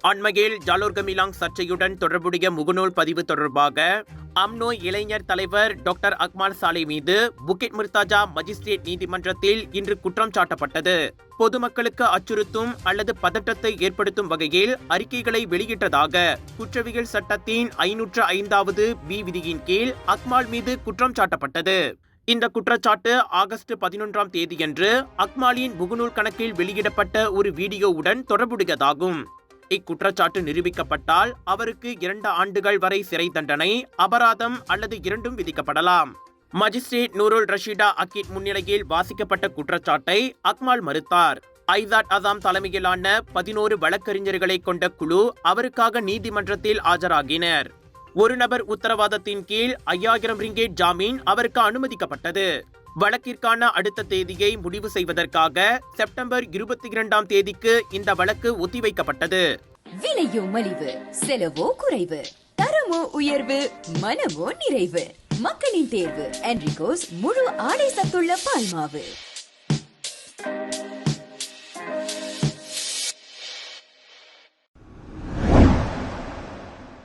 அண்மையில் ஜாலோர் கமிலாங் சர்ச்சையுடன் தொடர்புடைய முகநூல் பதிவு தொடர்பாக அம்னோ இளைஞர் தலைவர் டாக்டர் அக்மால் சாலே மீது புக்கிட் முர்தாஜா மஜிஸ்ட்ரேட் நீதிமன்றத்தில் இன்று குற்றம் சாட்டப்பட்டது. பொதுமக்களுக்கு அச்சுறுத்தும் அல்லது பதட்டத்தை ஏற்படுத்தும் வகையில் அறிக்கைகளை வெளியிட்டதாக குற்றவியல் சட்டத்தின் 505வது பி விதியின் கீழ் அக்மால் மீது குற்றம் சாட்டப்பட்டது. இந்த குற்றச்சாட்டு ஆகஸ்ட் 11ஆம் தேதியன்று அக்மாலின் முகநூல் கணக்கில் வெளியிடப்பட்ட ஒரு வீடியோவுடன் தொடர்புடையதாகும். இக்குற்றச்சாட்டு நிரூபிக்கப்பட்டால் அவருக்கு 2 ஆண்டுகள் வரை சிறை தண்டனை, அபராதம் அல்லது இரண்டும் விதிக்கப்படலாம். மஜிஸ்ட்ரேட் நூருல் ரஷீடா அக்கீட் முன்னிலையில் வாசிக்கப்பட்ட குற்றச்சாட்டை அக்மால் மறுத்தார். ஐசாட் அசாம் தலைமையிலான 11 வழக்கறிஞர்களை கொண்ட குழு அவருக்காக நீதிமன்றத்தில் ஆஜராகினர். ஒரு நபர் உத்தரவாதத்தின் கீழ் 5000 ரிங்கேட் ஜாமீன் அவருக்கு அனுமதிக்கப்பட்டது. வழக்கிற்கான அடுத்த தேதியை முடிவு செய்வதற்காக செப்டம்பர் 22ஆம் தேதிக்கு இந்த வழக்கு ஒத்திவைக்கப்பட்டது. விலையோ மலிவு, செலவோ குறைவு, தரமோ உயர்வு, மனமோ நிறைவு. மக்களின் தேர்வு என்ரிகோஸ் முழு ஆடை சத்துள்ள பால்மாவு.